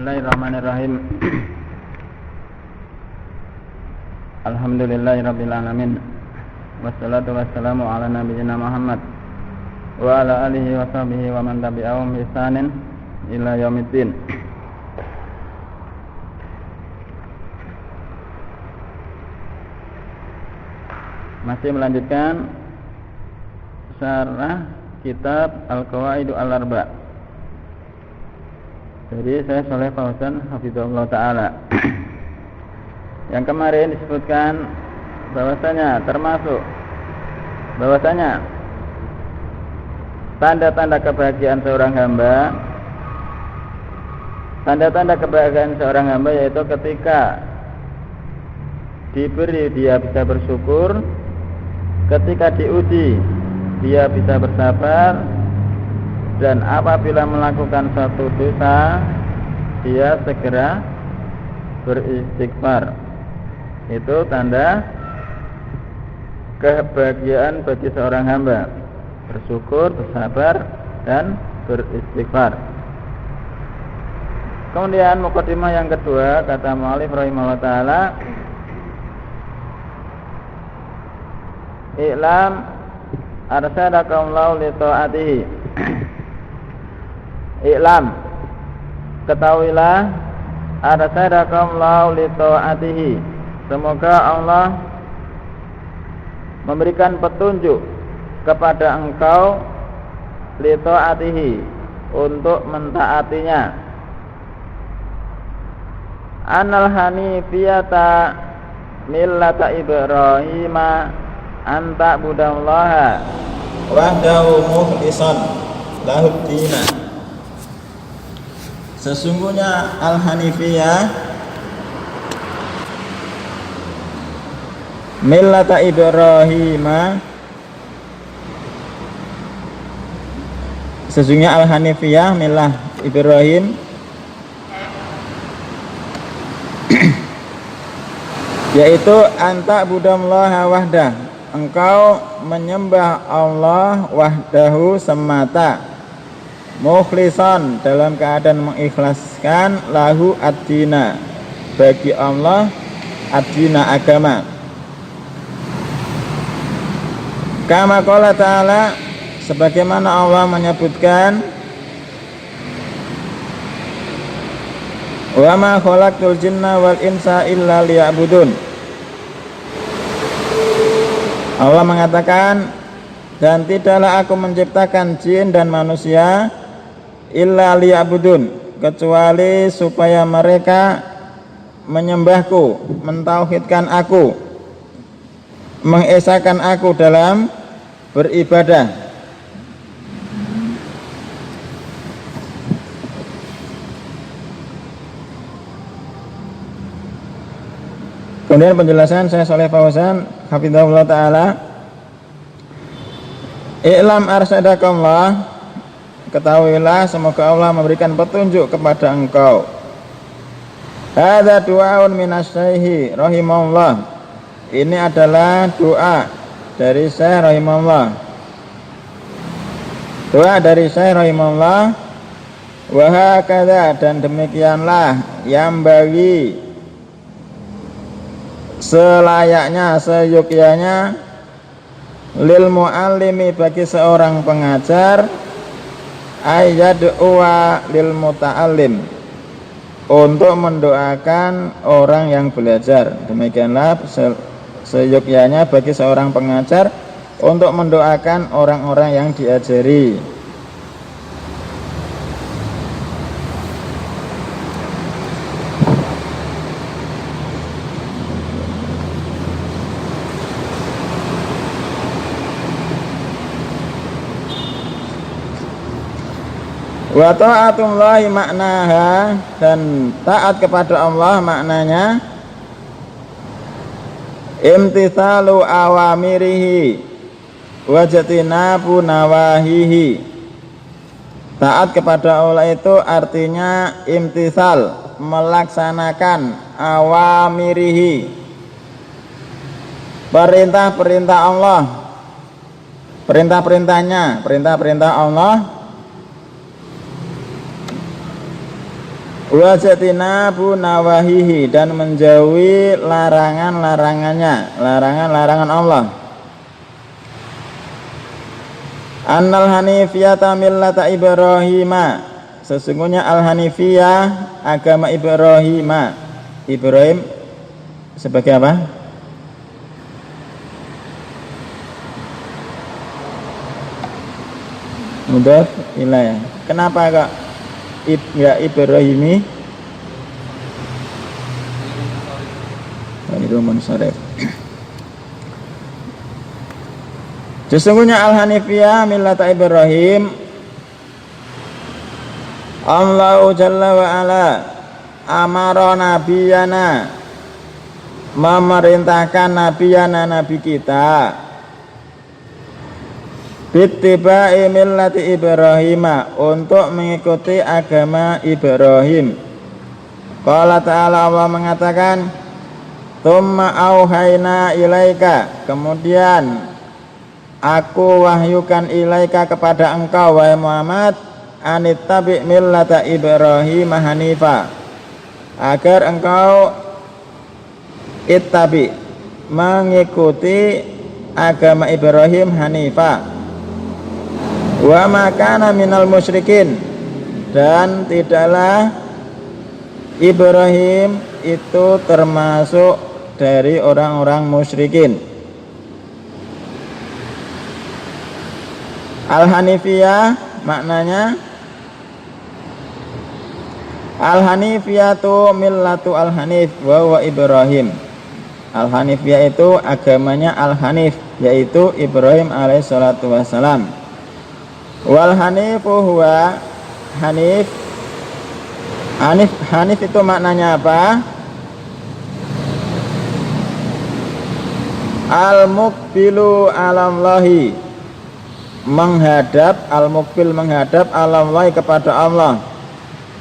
Bismillahirrahmanirrahim. Alhamdulillahirabbil alamin. Wassalatu wassalamu ala nabiyyina Muhammad wa ala alihi wa sahbihi wa man tabi'ahum bi ihsanin ila yaumiddin. Masih melanjutkan syarah kitab Al-Qawaidul Arba'. Jadi saya Shaleh Fauzan hafizahullah taala. Yang kemarin disebutkan bahwasanya tanda-tanda kebahagiaan seorang hamba, yaitu ketika diberi dia bisa bersyukur, ketika diuji dia bisa bersabar, dan apabila melakukan suatu dosa dia segera beristighfar. Itu tanda kebahagiaan bagi seorang hamba: bersyukur, bersabar, dan beristighfar. Kemudian mukadimah yang kedua, kata mu'allif rahimahullah ta'ala, i'lam arsyadakumullahu li ta'atihi. I'lam, ketahuilah, arsyadakumullahu li ta'atihi, semoga Allah memberikan petunjuk kepada engkau li ta'atihi, untuk mentaatinya. Anal hanifiyata millata Ibrahima anta budallaha wahdahu mukhlishan lahud dina. Sesungguhnya al-hanifiyah millata Ibrahima, sesungguhnya al-hanifiyah millah Ibrahim yaitu anta budallaha wahdah, engkau menyembah Allah wahdahu semata, mukhlisan dalam keadaan mengikhlaskan, lahu ad-dina bagi Allah, ad-dina agama. Kama qala ta'ala, sebagaimana Allah menyebutkan, wa ma khalaqtul jinna wal insa illa liya'budun. Allah mengatakan, dan tidaklah aku menciptakan jin dan manusia illa liya'budun, kecuali supaya mereka menyembahku, mentauhidkan aku, mengesahkan aku dalam beribadah. Kemudian penjelasan saya Shaleh Fauzan hafizahullah taala, i'lam arsyadakallah, ketahuilah, semoga Allah memberikan petunjuk kepada engkau. Hadza du'aun minasy-syaikhi rahimahullah, ini adalah doa dari Syekh rahimahullah. Doa dari Syekh rahimahullah. Wa hakadza, dan demikianlah, yang bagi selayaknya, seyogyanya, lil muallimi bagi seorang pengajar, ayyad'uwa lil muta'allim, untuk mendoakan orang yang belajar. Demikianlah seyogyanya bagi seorang pengajar untuk mendoakan orang-orang yang diajari. Wa ta'atullahi maknaha, dan taat kepada Allah maknanya imtithalu awamirihi wajtinabu nawahihi. Taat kepada Allah itu artinya imtithal, melaksanakan, awamirihi, perintah-perintah Allah, perintah-perintahnya, perintah-perintah Allah, wajatinabu nawahihi, dan menjauhi larangan-larangannya, larangan-larangan Allah. Annal hanifiyata millata Ibrahima, sesungguhnya al-hanifiyah agama Ibrahima. Ibrahim sebagai apa? Mudhaf ilaih. Kenapa kok ya Ibrahimi? Itu munsharif. Sesungguhnya al-hanifiyah millata Ibrahim, Allah Jalla wa Ala amara nabiyana, memerintahkan nabi kita, bittiba'i millati Ibrahim, untuk mengikuti agama Ibrahim. Qala ta'ala, Allah mengatakan, tsumma auhayna ilaika, kemudian aku wahyukan ilaika kepada engkau wahai Muhammad, anittabi millata Ibrahim hanifa, agar engkau ittabi, mengikuti agama Ibrahim hanifa, wa ma kana minal musyrikin, dan tidaklah Ibrahim itu termasuk dari orang-orang musyrikin. Al-hanifiyah maknanya, al-hanifiyatu millatu al-hanif wa huwa Ibrahim. Al-hanifiyah itu agamanya al-hanif, yaitu Ibrahim alaihissalatu wassalam. Wal hanifu huwa hanif. Hanif itu maknanya apa? Al-muqbilu alallahi, menghadap, al-muqbil menghadap, alallahi kepada Allah.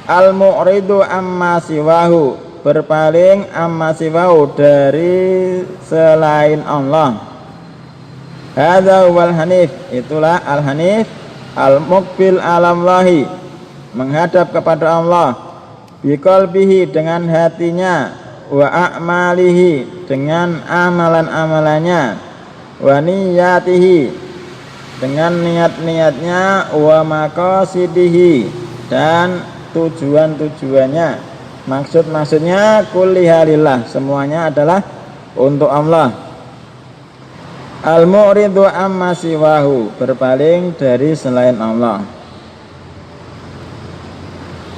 Al-mu'ridu amma siwahu, berpaling amma siwahu, dari selain Allah. Hadza wal hanif, itulah al-hanif, al-muqbil alallahi, menghadap kepada Allah, biqalbihi, dengan hatinya, wa a'malihi, dengan amalan-amalannya, wa niyatihi, dengan niat-niatnya, wa maqasidihi, dan tujuan-tujuannya, maksud-maksudnya, kullihalillah, semuanya adalah untuk Allah. Al-mu'ridu amma siwahu, berpaling dari selain Allah.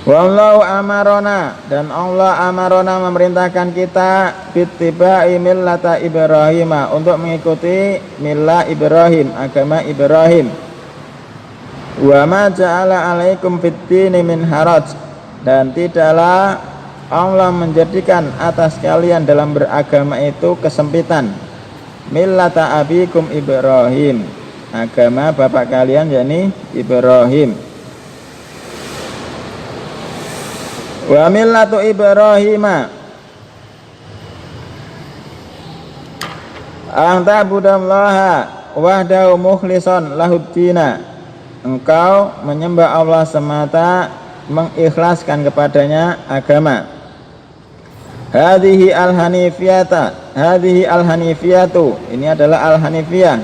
Wallahu amarona, dan Allah amarona memerintahkan kita, bittiba'i millata Ibrahim, untuk mengikuti millah Ibrahim, agama Ibrahim. Wa ma ja'ala alaikum fiddini min haraj, dan tidaklah Allah menjadikan atas kalian dalam beragama itu kesempitan. Millata abikum Ibrahim, agama bapak kalian yakni Ibrahim. Wa millatu Ibrahim an ta'budallaha wahdahu mukhlishan lahuddina, engkau menyembah Allah semata, mengikhlaskan kepadanya agama. Hadhihi al-hanifiyata, hadhihi al-hanifiyatu, ini adalah al-hanifiyah.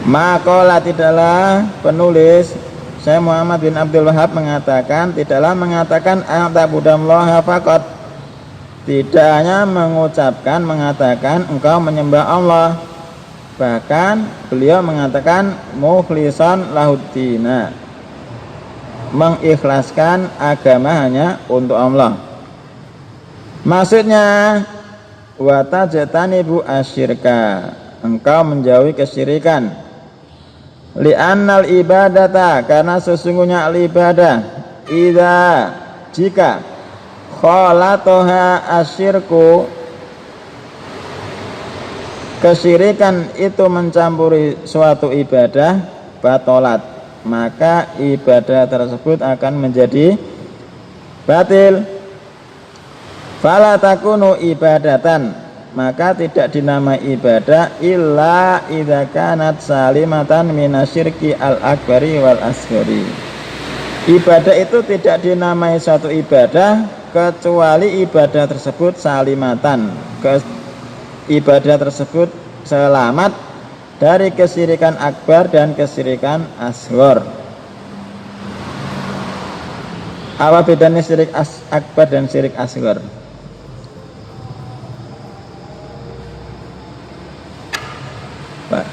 Maqala, tidaklah penulis Syekh Muhammad bin Abdul Wahab mengatakan, tidaklah mengatakan a'tabudallaha faqat, tidak hanya mengucapkan, mengatakan engkau menyembah Allah, bahkan beliau mengatakan mukhlishan lahuddina, mengikhlaskan agama hanya untuk Allah. Maksudnya, wa tajtanibu asyirka, engkau menjauhi kesyirikan. Li'annal ibadata, karena sesungguhnya al-ibadah, idza, jika, khalatoha asyirku, kesyirikan itu mencampuri suatu ibadah, batolat, maka ibadah tersebut akan menjadi batil. Fala takunu ibadatan, maka tidak dinamai ibadah illa idza kanat salimatan minasyirki al-akbari wal asghari, Ibadah itu tidak dinamai suatu ibadah kecuali ibadah tersebut salimatan, ibadah tersebut selamat dari kesyirikan akbar dan kesyirikan asghar. Apa bedanya syirik akbar dan syirik asghar? Pak.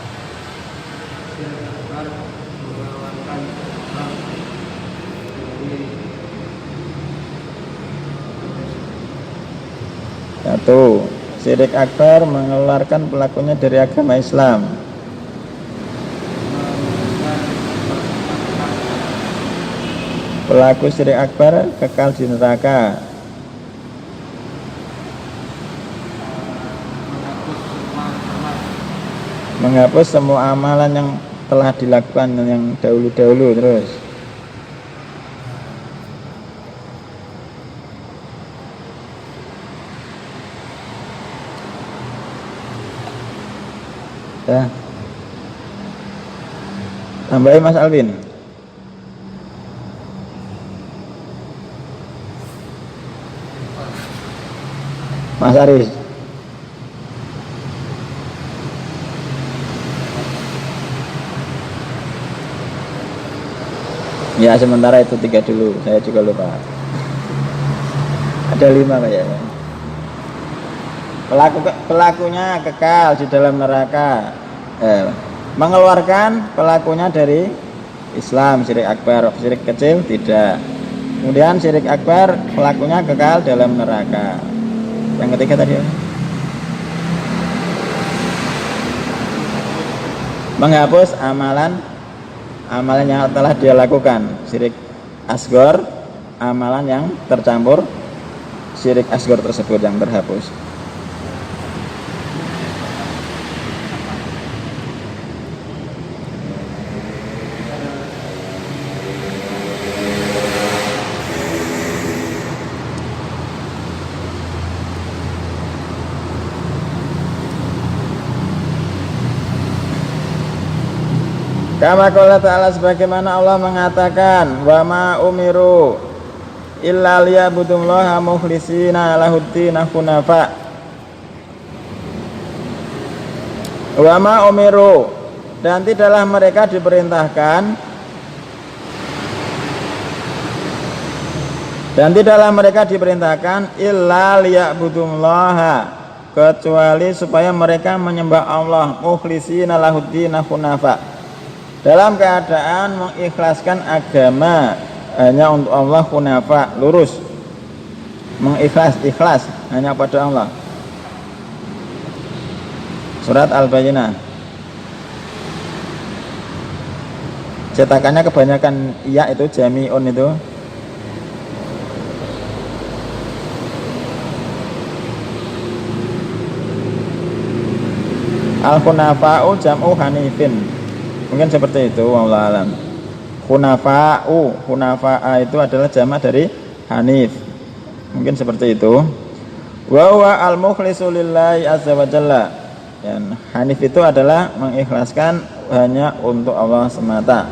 Satu, syirik akbar mengeluarkan pelakunya dari agama Islam. Pelaku syirik akbar kekal di neraka. Menghapus semua amalan yang telah dilakukan yang dahulu-dahulu terus. Ya. Tambahin Mas Alvin. Mas Aris. Ya sementara itu 3 dulu, saya juga lupa. Ada 5 kayaknya. Pelakunya kekal di dalam neraka. Mengeluarkan pelakunya dari Islam, syirik akbar. Syirik kecil tidak. Kemudian syirik akbar pelakunya kekal dalam neraka. Yang ketiga tadi menghapus amalan yang telah dia lakukan. Syirik asghar, amalan yang tercampur syirik asghar tersebut yang terhapus. Kama qala ta'ala, sebagaimana Allah mengatakan, wa ma umiru illa liya'budullaha mukhlishina lahuddin hunafa. Wa ma umiru, dan tidaklah mereka diperintahkan illa liya'budullaha, kecuali supaya mereka menyembah Allah mukhlishina lahuddin hunafa, dalam keadaan mengikhlaskan agama hanya untuk Allah, hunafa, lurus, ikhlas hanya pada Allah. Surat Al-Bayyinah. Cetakannya kebanyakan iya itu jami'un itu. Al-hunafa'u jam'u hanifin. Mungkin seperti itu, wallahu alam. Hunafa'a itu adalah jamak dari hanif. Mungkin seperti itu. Wa huwa al-mukhlisu lillahi azza wa jalla. Dan hanif itu adalah mengikhlaskan hanya untuk Allah semata.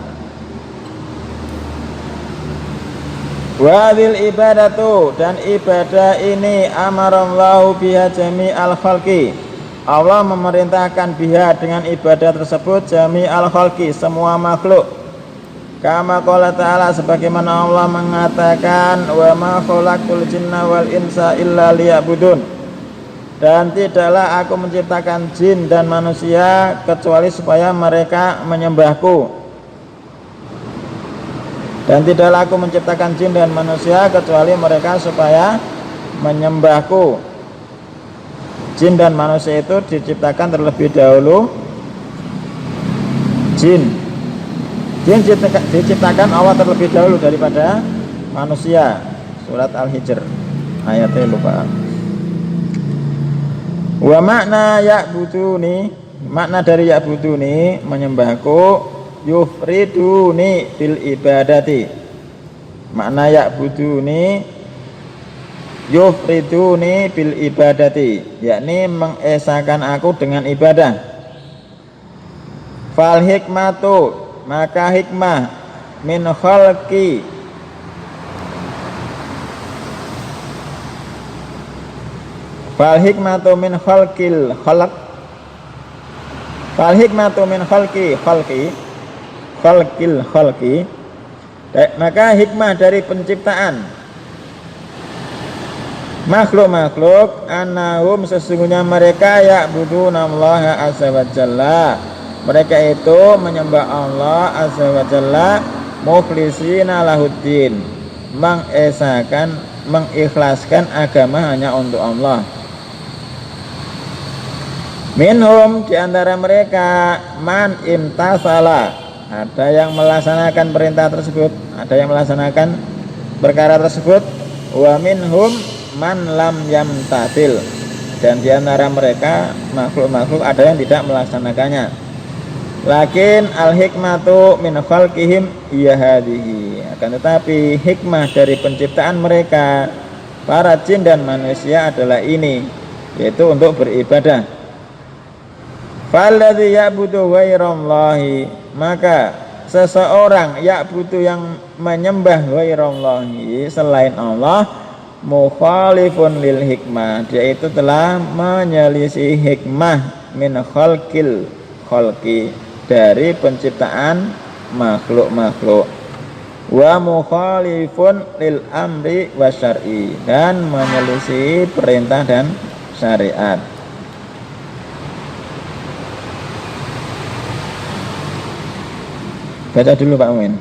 Wa dzil ibadatu, dan ibadah ini amarallahu biha jami'al khalqi. Allah memerintahkan biha dengan ibadah tersebut jami'al khalqi, semua makhluk. Kama qala ta'ala, sebagaimana Allah mengatakan, wa ma khalaqtul jinna wal insa illa liya'budun, dan tidaklah aku menciptakan jin dan manusia kecuali supaya mereka menyembahku. Dan tidaklah aku menciptakan jin dan manusia kecuali mereka supaya menyembahku. Jin dan manusia itu diciptakan terlebih dahulu. Jin diciptakan Allah terlebih dahulu daripada manusia. Surat Al-Hijr ayatnya lupa. Wa makna ya'buduni, makna dari ya'buduni menyembahku, yufriduni bil ibadati. Makna ya'buduni yufriduni bil ibadati, yakni mengesahkan aku dengan ibadah. Fal hikmatu, maka hikmah min khalqi Fal hikmatu min khalqil khalq. Fal hikmatu min khalqil khalqi. Maka hikmah dari penciptaan makhluk-makhluk annahum sesungguhnya mereka ya'budunallaha azza wa jalla. Mereka itu menyembah Allah azza wa jalla mukhlisina lahuddin, mengikhlaskan agama hanya untuk Allah. Minhum di antara mereka man imtasala, ada yang melaksanakan perintah tersebut, ada yang melaksanakan perkara tersebut. Wa minhum man lam yamtatil, dan di antara mereka makhluk-makhluk ada yang tidak melaksanakannya. Lakin al-hikmatu min khalqihim iya hadhihi, akan tetapi hikmah dari penciptaan mereka para jin dan manusia adalah ini, yaitu untuk beribadah. Falladzi ya'budu ghairallahi, maka seseorang ya'budu yang menyembah ghairallahi selain Allah mukhalifun lil hikmah, dia itu telah menyelisih hikmah min khalqil khalqi, dari penciptaan makhluk-makhluk, wa mukhalifun lil amri wa syar'i, dan menyelisih perintah dan syariat. Baca dulu Pak Umin.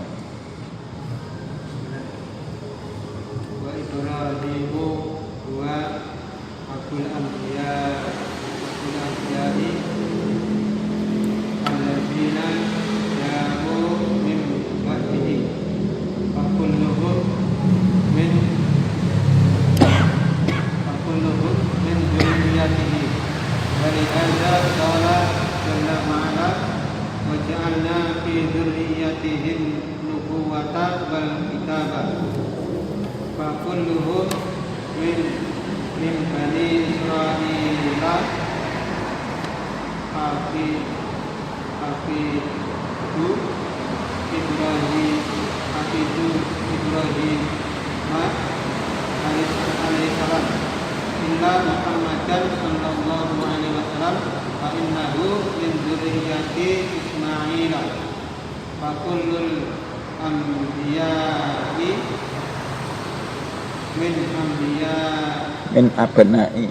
Min abna'i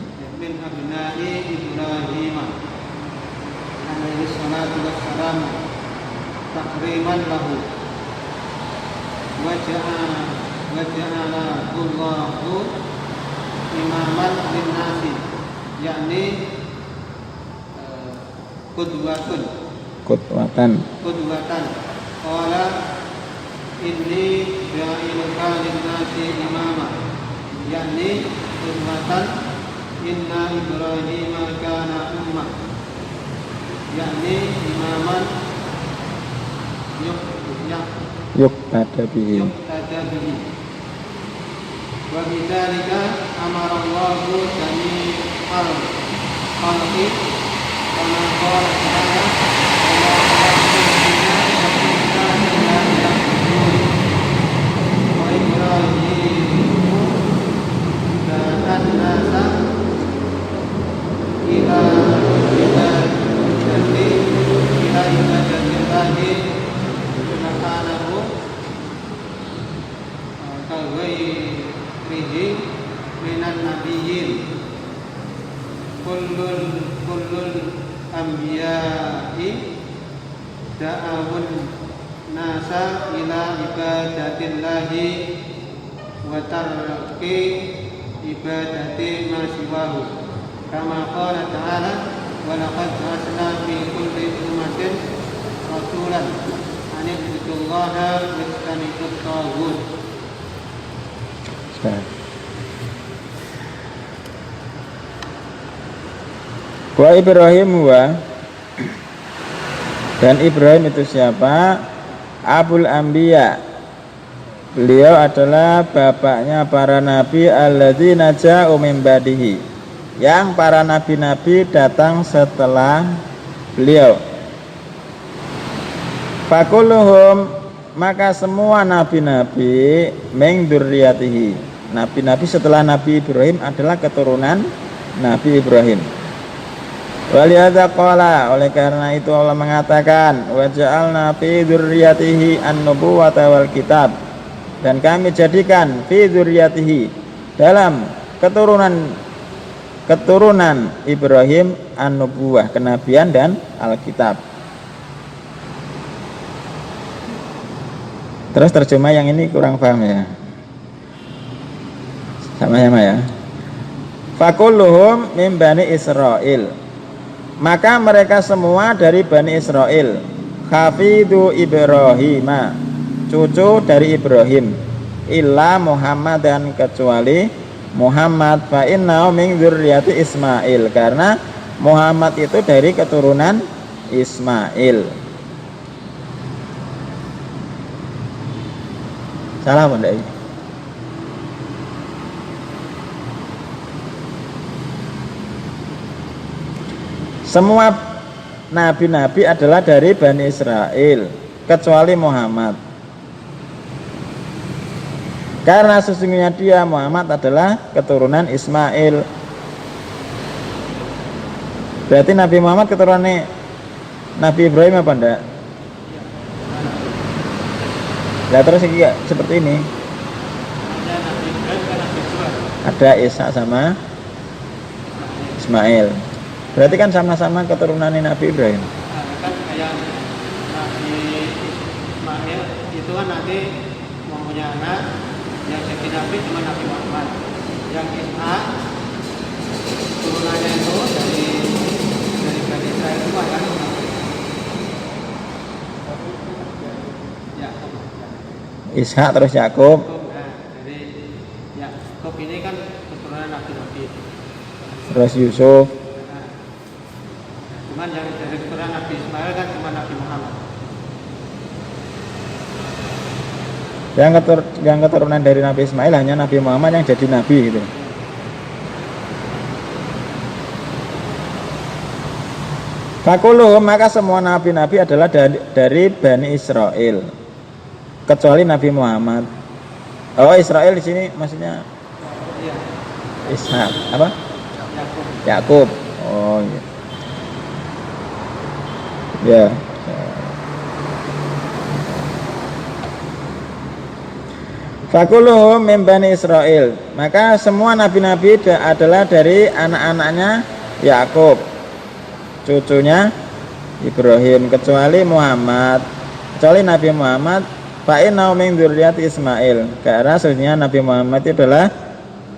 Ibrahim alaihi salatu wassalam takriman lahu wa ja'ala Allahu imaman linnasi, yakni qudwatan qala inni ja'iluka linnasi imama, yakni qudwatan inna Ibrahim kana ummah, yakni imaman yuqtada bihi. Wa bidzalika amara Allahu jami'al khalqi kama qala ta'ala wa Ibrahim dan nasa ila ibadatillahi subhanahu kaghairihi minan nabiyyin kullul anbiya'i da'awun nasa ila ibadatillahi wa tarki ibadati ma siwahu kama qala ta'ala wa laqad ba'athna fi kulli ummatin rasulan an ibudullaha wajtanibut taghut. Wa Ibrahim dan Ibrahim itu siapa? Abul Anbiya, beliau adalah bapaknya para nabi alladzina ja'u min ba'dihi, yang para nabi-nabi datang setelah beliau. Fakulluhum, maka semua nabi-nabi min dzurriyyatihi, nabi-nabi setelah Nabi Ibrahim adalah keturunan Nabi Ibrahim. Walihadza qala, oleh karena itu Allah mengatakan wa ja'alna fi dzurriyyatihi an-nubuwata wal kitab, dan kami jadikan fi dzurriyyatihi, dalam keturunan Ibrahim an-nubuwah, kenabian dan Alkitab. Terus terjemah yang ini kurang paham ya. Sama-sama ya. Fakulluhum min bani Israil, maka mereka semua dari Bani Israel. Hafidhu Ibrahim, cucu dari Ibrahim. Illa Muhammad, dan kecuali Muhammad, fa innahu min dzurriyyati Ismail, karena Muhammad itu dari keturunan Ismail. Salah apa enggak? Semua nabi-nabi adalah dari Bani Israel kecuali Muhammad, karena sesungguhnya dia Muhammad adalah keturunan Ismail. Berarti Nabi Muhammad keturunannya Nabi Ibrahim apa enggak? Nah, terus seperti ini. Ada Ishak sama Ismail. Berarti kan sama-sama keturunan Nabi Ibrahim. Kan kayak Nabi Ismail itu kan nanti mempunyai anak, yang jadi Nabi cuma Nabi Muhammad. Yang Ishak turunannya itu dari Bani Israel itu kan Ishak terus Yakub. Nah, dari Yakub ini kan keturunan Nabi. Terus Yusuf. Nah, cuman yang dari keturunan Nabi Ismail kan cuma Nabi Muhammad. Yang keturunan dari Nabi Ismail hanya Nabi Muhammad yang jadi nabi gitu. Fakuluhum, maka semua nabi-nabi adalah dari Bani Israel kecuali Nabi Muhammad. Oh, Israel di sini maksudnya Ishak apa? Yakub. Oh iya. Ya. Fakuluhum min Bani Israel, maka semua nabi-nabi adalah dari anak-anaknya Yakub, cucunya Ibrahim, kecuali Muhammad, kecuali Nabi Muhammad. Fa'innahu min dzurriyyati Ismail, karena sesungguhnya Nabi Muhammad itu adalah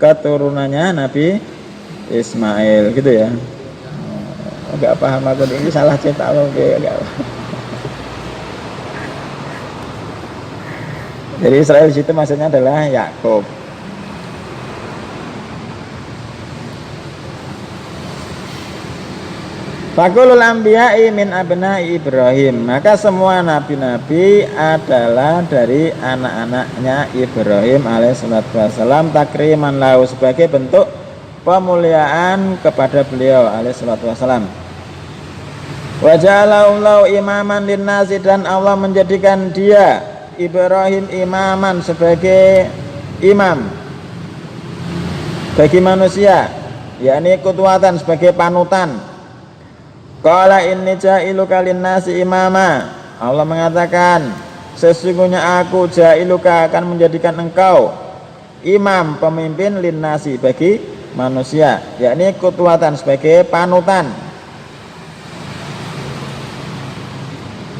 keturunannya Nabi Ismail, gitu ya. Agak paham aku ini salah cetak oke, agak. Jadi Israel di situ maksudnya adalah Yakub. Fakulul anbiya'i min abna'i Ibrahim, maka semua nabi-nabi adalah dari anak-anaknya Ibrahim alaihissalatu wassalam, takriman lahu, sebagai bentuk pemuliaan kepada beliau alaihissalatu wassalam. Wa ja'alahu imaman linnasi, dan Allah menjadikan dia Ibrahim imaman, sebagai imam bagi manusia, yakni qudwatan, sebagai panutan. Qala inni ja'iluka linnasi imama, Allah mengatakan sesungguhnya aku ja'iluka akan menjadikan engkau imam, pemimpin, linnasi, bagi manusia, yakni qudwatan, sebagai panutan.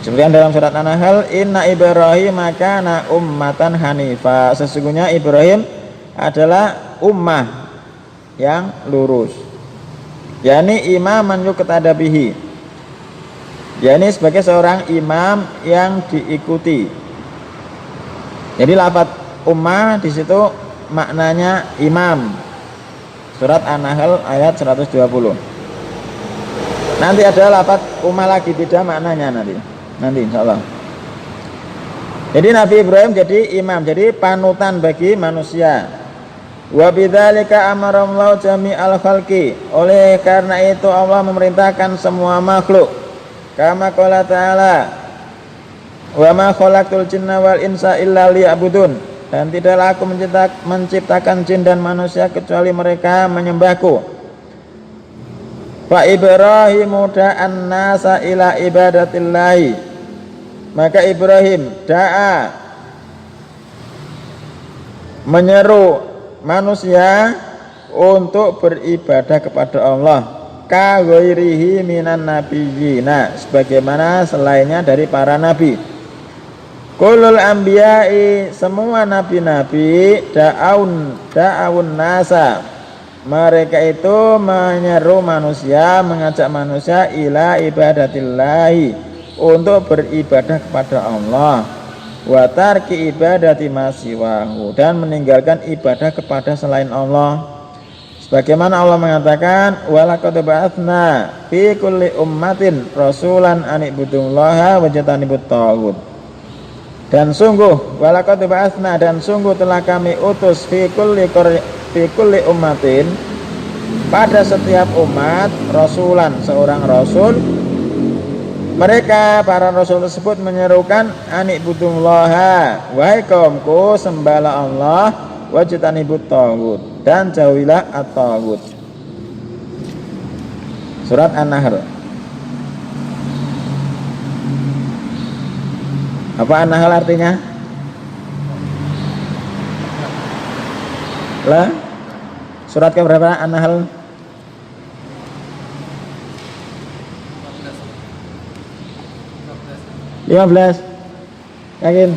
Seperti dalam surat An-Nahl, inna Ibrahim kana ummatan hanifa, sesungguhnya Ibrahim adalah ummah yang lurus, yakni imaman yuqtada bihi, yakni sebagai seorang imam yang diikuti. Jadi lafaz ummah di situ maknanya imam. Surat An-Nahl ayat 120. Nanti ada lafaz ummah lagi, beda maknanya nanti insyaallah. Jadi Nabi Ibrahim jadi imam, jadi panutan bagi manusia. Wa bidzalika amarallahu jami'al khalqi, oleh karena itu Allah memerintahkan semua makhluk. Kama qala ta'ala, wa ma khalaqtul jinna wal insa illa liya'budun, dan tidaklah aku menciptakan jin dan manusia kecuali mereka menyembahku. Fa Ibrahimu da'an nasa ila ibadatillahi. Maka Ibrahim da'a, menyeru manusia untuk beribadah kepada Allah, ka ghairihi minan nabiyina, sebagaimana selainnya dari para nabi. Kulul anbiya'i, semua nabi-nabi, da'aun nasa, mereka itu menyeru manusia, mengajak manusia ila ibadatillahi, untuk beribadah kepada Allah, wa tarki ibadati masiwahu, dan meninggalkan ibadah kepada selain Allah. Sebagaimana Allah mengatakan, walaqad ba'atsna fi kulli ummatin rasulan an ibudullaha wajtanibut taghut. Dan sungguh walaqad ba'atsna, dan sungguh telah kami utus fi kulli ummatin, pada setiap umat, rasulan, seorang rasul. Mereka para rasul tersebut menyerukan anibudullaha, wahai kaumku sembahlah Allah, wajtanibut taghut, dan jauhilah at-taghut. Surat An-Nahl. Apa An-Nahl artinya? Lah, surat ke berapa An-Nahl? 15. Yakin?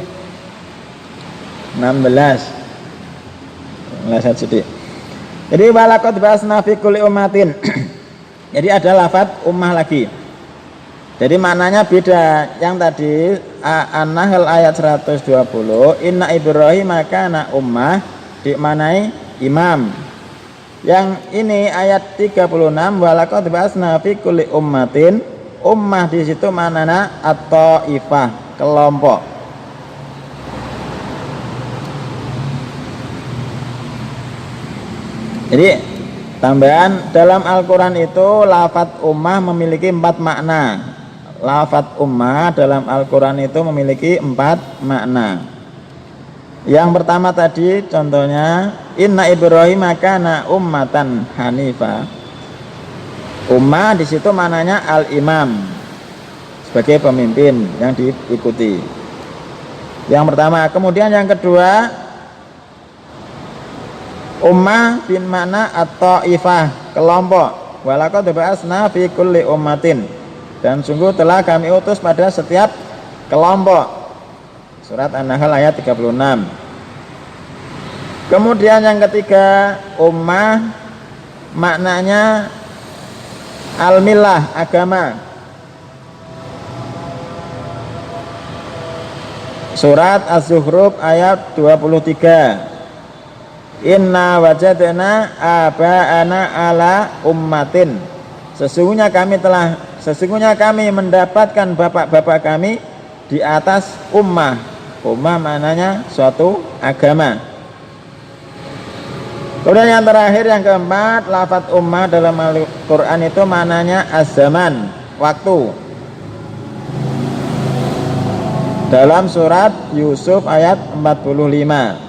16. Meleset sedikit. Jadi walaqad ba'atsna fi kulli ummatin. Jadi ada lafaz ummah lagi. Jadi maknanya beda. Yang tadi An-Nahl ayat 120, inna Ibrahim kana ummah, dimaknai imam. Yang ini ayat 36, walaqad ba'atsna fi kulli ummatin, ummah di situ maknanya at-taifah, kelompok. Jadi tambahan dalam Al-Quran itu lafaz ummah memiliki 4 makna. Lafaz ummah dalam Al-Quran itu memiliki 4 makna. Yang pertama tadi contohnya inna Ibrahim kana ummatan hanifah. Ummah di situ maknanya al-imam, sebagai pemimpin yang diikuti. Yang pertama. Kemudian yang kedua, ummah bin makna at-taifah, kelompok. Walaqad ba'atsna fi kulli ummatin, dan sungguh telah kami utus pada setiap kelompok. Surat An-Nahl ayat 36. Kemudian yang ketiga, ummah maknanya al-millah, agama. Surat Az-Zukhruf ayat 23. Inna wajadna aba'ana ala ummatin. Sesungguhnya kami mendapatkan bapak-bapak kami di atas ummah. Ummah maknanya suatu agama. Kemudian yang terakhir, yang keempat, lafaz ummah dalam Al-Quran itu maknanya az-zaman, waktu. Dalam surat Yusuf ayat 45.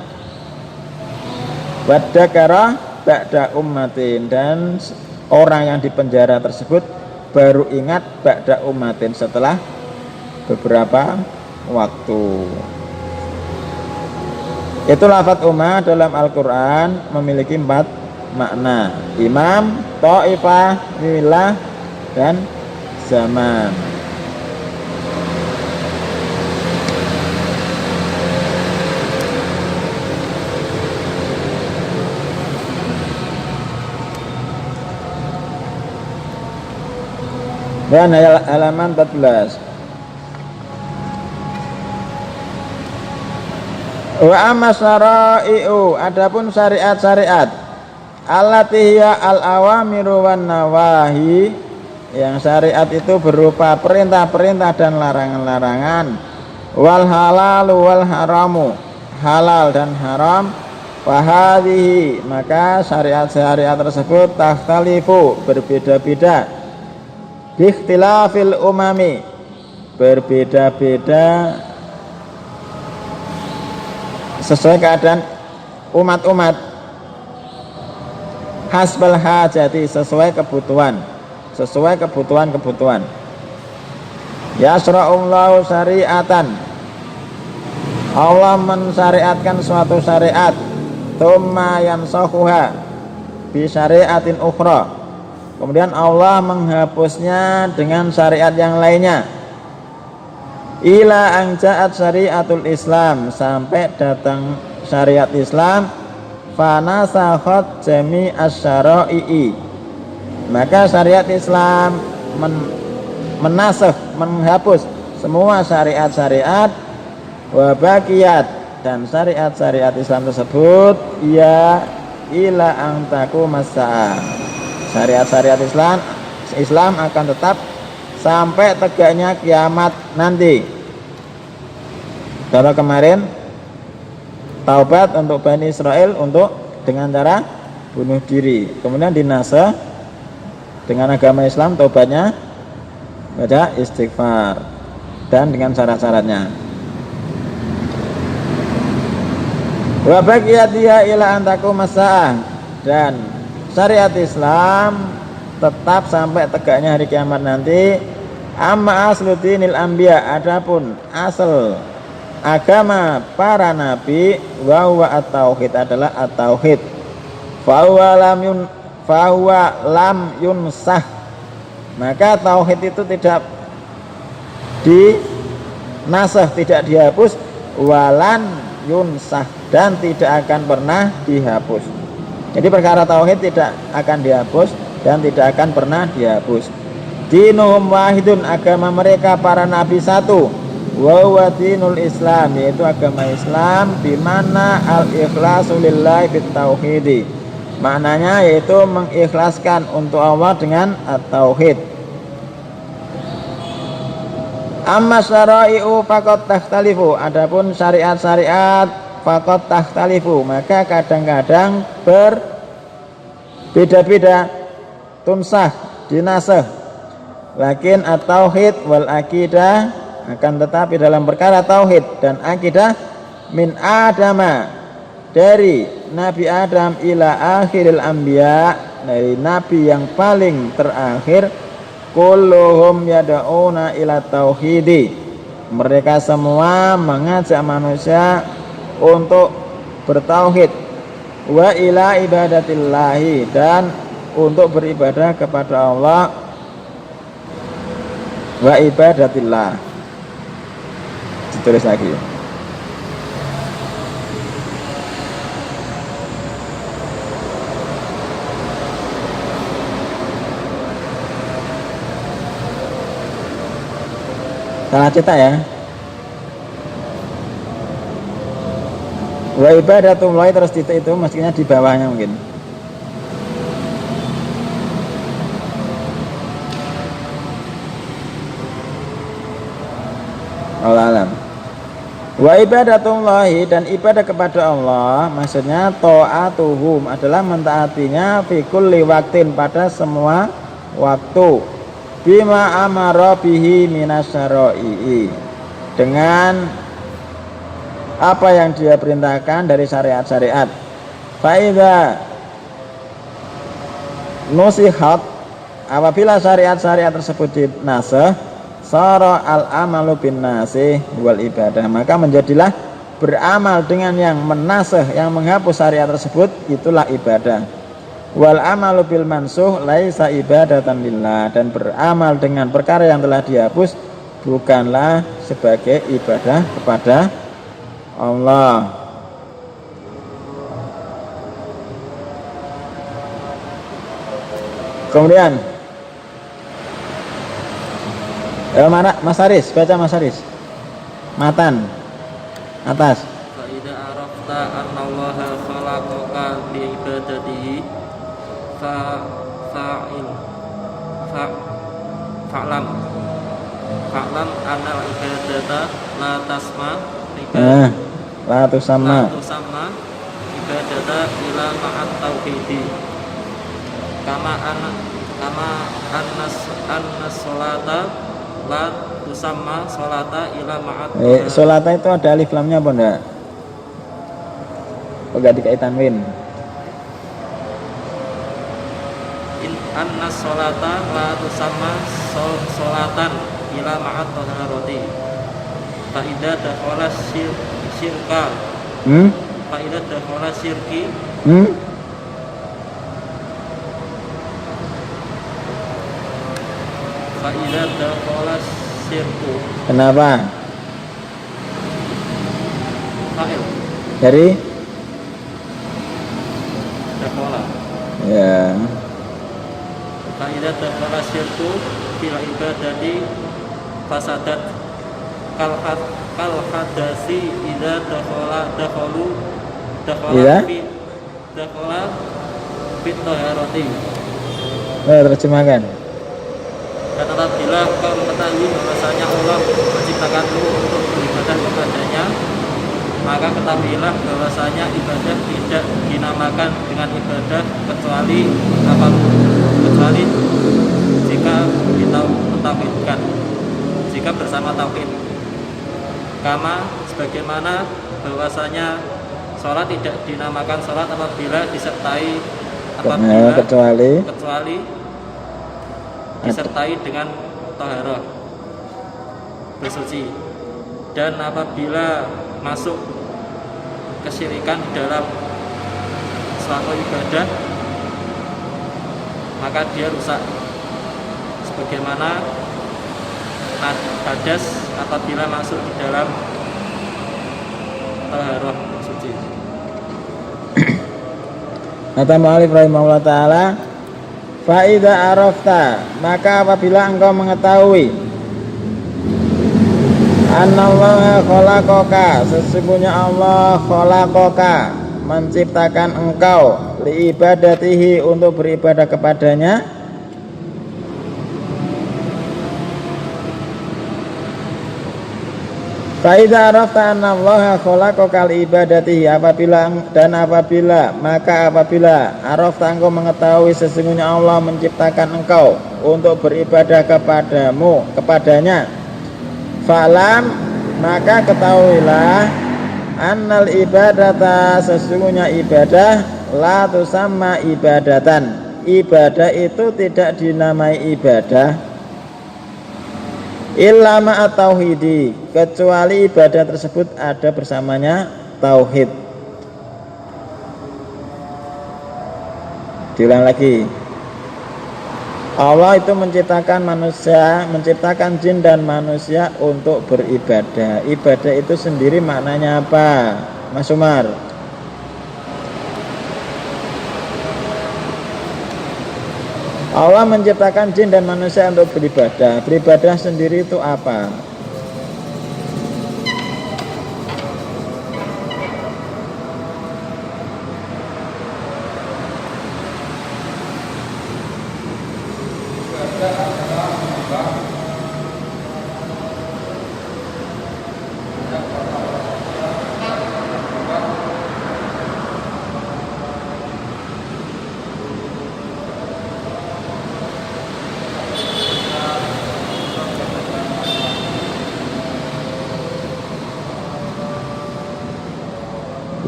Wadakara ba'da ummatin, dan orang yang dipenjara tersebut baru ingat ba'da ummatin, setelah beberapa waktu. Itu lafaz ummah dalam Al-Quran memiliki 4 makna: imam, ta'ifah, millah, dan zaman. Dan halaman 14. Wa amma syara'i'u, adapun syariat-syariat, allati hiya al-awamiru wan nawahi, yang syariat itu berupa perintah-perintah dan larangan-larangan, wal halalu wal haramu, halal dan haram, fahadhihi, maka syariat-syariat tersebut takhtalifu, berbeda-beda, biikhtilafil umami, berbeda-beda sesuai keadaan umat-umat, hasbal hajati, sesuai kebutuhan, sesuai kebutuhan-kebutuhan. Yasra'ullahu syari'atan, Allah mensyariatkan suatu syariat, tsumma yansakhuha bi syari'atin ukhra, kemudian Allah menghapusnya dengan syariat yang lainnya. Ila an ja'at syariatul Islam, sampai datang syariat Islam, fanasakhat jami'as syara'i, maka syariat Islam menghapus semua syariat-syariat, wa baqiyat, dan syariat-syariat Islam tersebut ya ila an taquma as-sa'a, syariat-syariat Islam akan tetap sampai tegaknya kiamat nanti. Kalau kemarin taubat untuk Bani Israel untuk dengan cara bunuh diri, kemudian dinasah dengan agama Islam, taubatnya baca istighfar dan dengan syarat-syaratnya. Wa baqiyatiha ila an taquma as-sa'a, dan syariat Islam tetap sampai tegaknya hari kiamat nanti. Amma asluddinil anbiya, adapun asal agama para nabi, wa huwa at-tauhid, adalah at-tauhid. Fa huwa lam yunsah, maka tauhid itu tidak dinasah, tidak dihapus, walan yunsah, dan tidak akan pernah dihapus. Jadi perkara tauhid tidak akan dihapus dan tidak akan pernah dihapus. Dinuhum wahidun, agama mereka para nabi satu, wa huwa dinul Islam, yaitu agama Islam, dimana al-ikhlasu lillahi bit tauhidi, maknanya yaitu mengikhlaskan untuk Allah dengan at-tauhid. Amma syara'i'u faqad takhtalifu, adapun syariat-syariat faqad takhtalifu, maka kadang-kadang berbeda-beda, tunsah, dinasah. Lakin at-tauhid wal akidah, akan tetapi dalam perkara tauhid dan akidah, min adama, dari Nabi Adam, ila akhiril anbiya, dari nabi yang paling terakhir, kulluhum yada'una ila tauhidi, mereka semua mengajak manusia untuk bertauhid, wa ila ibadatillahi, dan untuk beribadah kepada Allah, wa ibadatillah. Ditulis lagi. Salah cetak ya. Wa ibadatullah terus titik itu mestinya di bawahnya mungkin. Allah alam. Wa ibadatullahi, dan ibadah kepada Allah, maksudnya ta'atuhum, adalah mentaatinya fi kulli waktin, pada semua waktu, bima amara bihi minasyara'i, dengan apa yang dia perintahkan dari syariat-syariat. Fa idza nusihat, apabila syariat-syariat tersebut dinasah, sara al-amalu bin nasih wal ibadah, maka menjadilah beramal dengan yang menasah, yang menghapus syariat tersebut, itulah ibadah. Wal amalu bil mansuh laisa ibadatan lillah, dan beramal dengan perkara yang telah dihapus bukanlah sebagai ibadah kepada Allah. Kemudian mana Mas Haris, baca Mas Haris. Matan atas. Fa idza arafta anna Allaha khalaqaka bi ibadatihi fa'lam anna ibadata la tasma la tusamma ibadata ila ma'at tauhidi kama anna sholata la tusamma sholata ila ma'at sholata itu ada alif lamnya apa enggak? Enggak dikait tanwin. anna sholata la tusamma sholatan ila ma'at taharati fa idza dakhala syirka fa idza dakhala syirki fa idza dakhala syirku. Kenapa? Fa'il Dari dakhala. ya. Fa'idha dakhala syirku fil ibadati fasadat kal hadasi idza dakhala fi taharati. Terjemahkan. Dan apabila kau mengetahui bahwasanya Allah menciptakanmu untuk beribadah kepadanya, maka ketahuilah bahwasanya ibadah tidak dinamakan dengan ibadah kecuali jika ditauhidkan, jika bersama tauhid. Kama sebagaimana bahwasanya sholat tidak dinamakan sholat apabila kecuali disertai dengan taharah bersuci, dan apabila masuk kesyirikan di dalam suatu ibadah maka dia rusak, sebagaimana hadas apabila masuk di dalam taharah bersuci. Kata mu'alif rahimahullah ta'ala, fa'idha arafta, maka apabila engkau mengetahui Anallaha khalaqaka, sesungguhnya Allah khalaqaka, menciptakan engkau li ibadatihi, untuk beribadah kepadanya. Fa idza arafta anallaha khalaqaka li ibadatihi, apabila arafta engkau mengetahui sesungguhnya Allah menciptakan engkau untuk beribadah kepadanya, fa'lam, maka ketahuilah annal ibadata, sesungguhnya ibadah la tusamma ibadatan, ibadah itu tidak dinamai ibadah illa ma'at tauhidi, kecuali ibadah tersebut ada bersamanya tauhid. Diulang lagi. Allah itu menciptakan jin dan manusia untuk beribadah. Ibadah itu sendiri maknanya apa, Mas Umar? Allah menciptakan jin dan manusia untuk beribadah. Beribadah sendiri itu apa?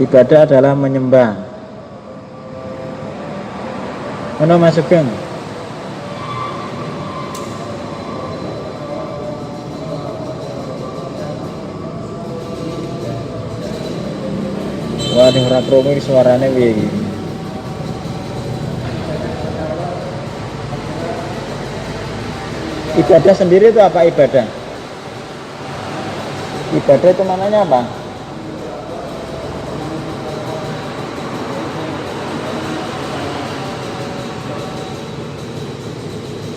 Ibadah adalah menyembah. Mana Mas Sugeng? Wah, ini ora krungu suarane piye iki? Ibadah sendiri itu apa ibadah? Ibadah itu maknanya apa?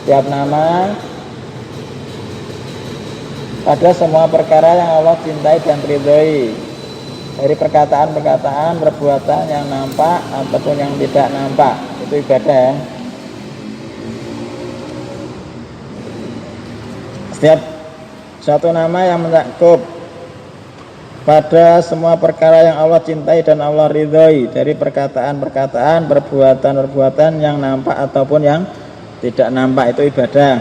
Tiap nama pada semua perkara yang Allah cintai dan ridhoi, dari perkataan-perkataan, perbuatan yang nampak ataupun yang tidak nampak, itu ibadah ya. Setiap satu nama yang mencakup pada semua perkara yang Allah cintai dan Allah ridhoi, dari perkataan-perkataan, perbuatan-perbuatan yang nampak ataupun yang tidak nampak, itu ibadah.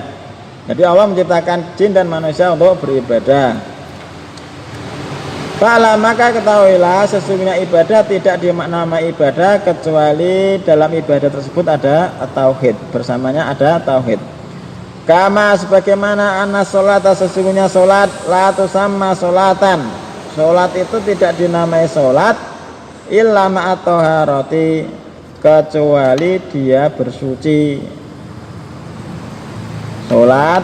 Jadi Allah menciptakan jin dan manusia untuk beribadah. Fa'ala maka ketahuilah sesungguhnya ibadah tidak dimaknai ibadah kecuali dalam ibadah tersebut ada tauhid, bersamanya ada tauhid. Kama sebagaimana anna sholata sesungguhnya sholat la tusamma sholatan. Sholat itu tidak dinamai sholat illa ma'at taharati kecuali dia bersuci. Sholat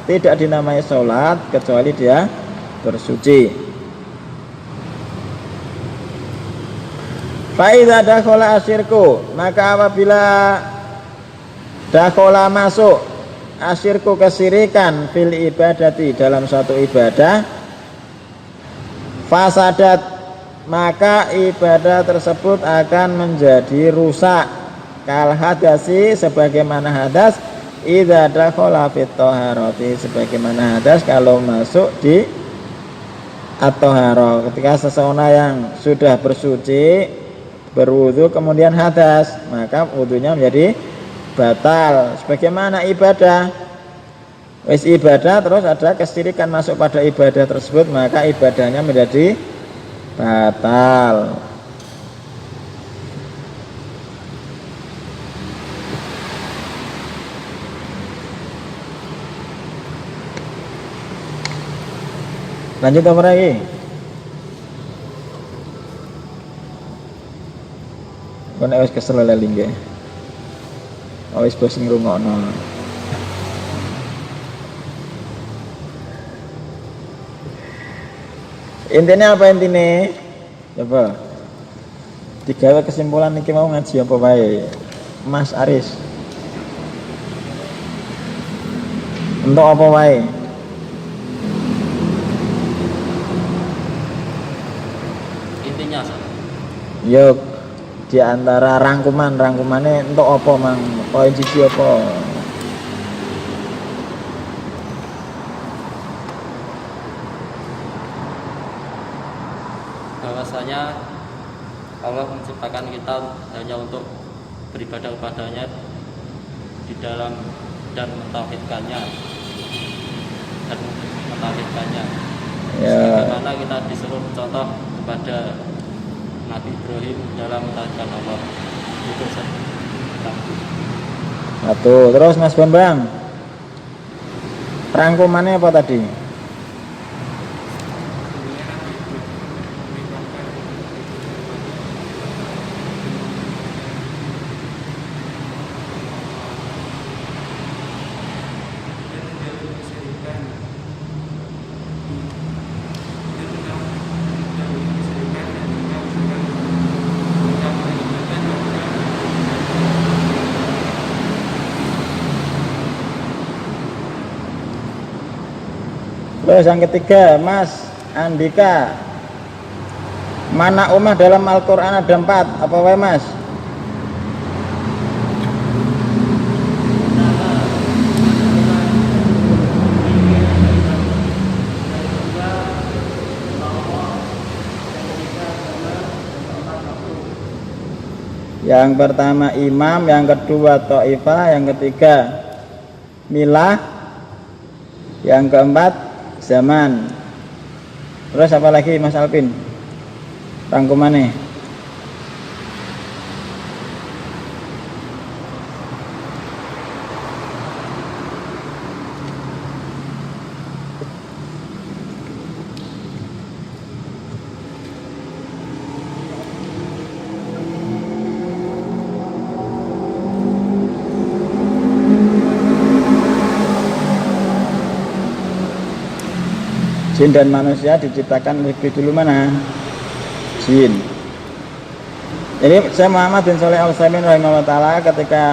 tidak dinamai sholat kecuali dia bersuci. Fa'idha dakhola asyirku maka apabila dakhola masuk asyirku kesirikan fil ibadati dalam suatu ibadah fasadat maka ibadah tersebut akan menjadi rusak kal hadasi sebagaimana hadas idza dakhala fit taharati sebagaimana hadas kalau masuk di at-taharah ketika seseorang yang sudah bersuci berwudu kemudian hadas maka wudunya menjadi batal sebagaimana ibadah wis ibadah terus ada kesyirikan masuk pada ibadah tersebut maka ibadahnya menjadi batal. Lanjut apa lagi? Kau wis kesel lali nggih. Wis bosen ngrungokno. Intinya apa intine? Coba. Digawe kesimpulan iki mau ngaji apa wae. Mas Aris. Untuk apa wae? Intinya Yuk di antara rangkumannya untuk apa mang poin siji apa bahwasanya Allah menciptakan kita hanya untuk beribadah kepadanya di dalam dan mentauhidkannya ya. Bagaimana kita disuruh contoh kepada Nabi Ibrahim dalam mentauhidkan Allah itu satu. Terus Mas Bambang rangkumannya apa tadi? Terus yang ketiga Mas Andika mana ummah dalam Al-Quran ada 4 apa wae Mas? Yang pertama imam, yang kedua ta'ifah, yang ketiga milah, yang keempat zaman. Terus apa lagi Mas Alvin? Rangkumannya. Jin dan manusia diciptakan lebih dulu mana? Jin. Jadi saya Muhammad bin Shalih Al-Utsaimin rahimahullah taala ketika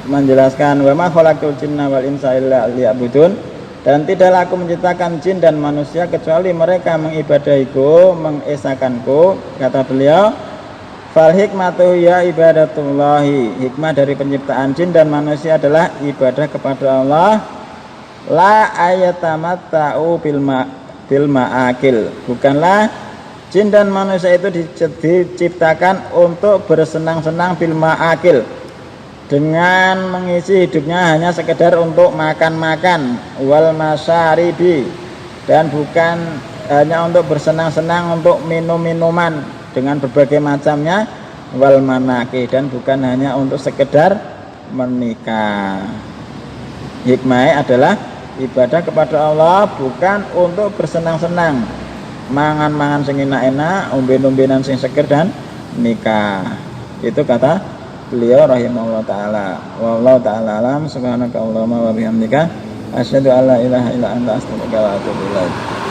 menjelaskan wa ma khalaqtul jinna wal insa illa liya'budun dan tidaklah aku menciptakan jin dan manusia kecuali mereka mengibadahiku, mengesakanku, kata beliau fal hikmatu ya ibadatullahi. Hikmah dari penciptaan jin dan manusia adalah ibadah kepada Allah. La ayatamatta'u bil ma'akil. Bukanlah jin dan manusia itu diciptakan untuk bersenang-senang bil ma'akil, dengan mengisi hidupnya hanya sekedar untuk makan-makan, wal masyaribi, dan bukan hanya untuk bersenang-senang, untuk minum-minuman dengan berbagai macamnya, wal manaki, dan bukan hanya untuk sekedar menikah. Hikmahnya adalah ibadah kepada Allah bukan untuk bersenang-senang, mangan-mangan sing enak-enak, umben-umbenan sing seger dan nikah. Itu kata beliau rahimahullah taala. Wallahu taala alam. Subhanaka Allahumma wa bihamdika asyhadu an la ilaha illa anta astaghfiruka wa atubu ilaik.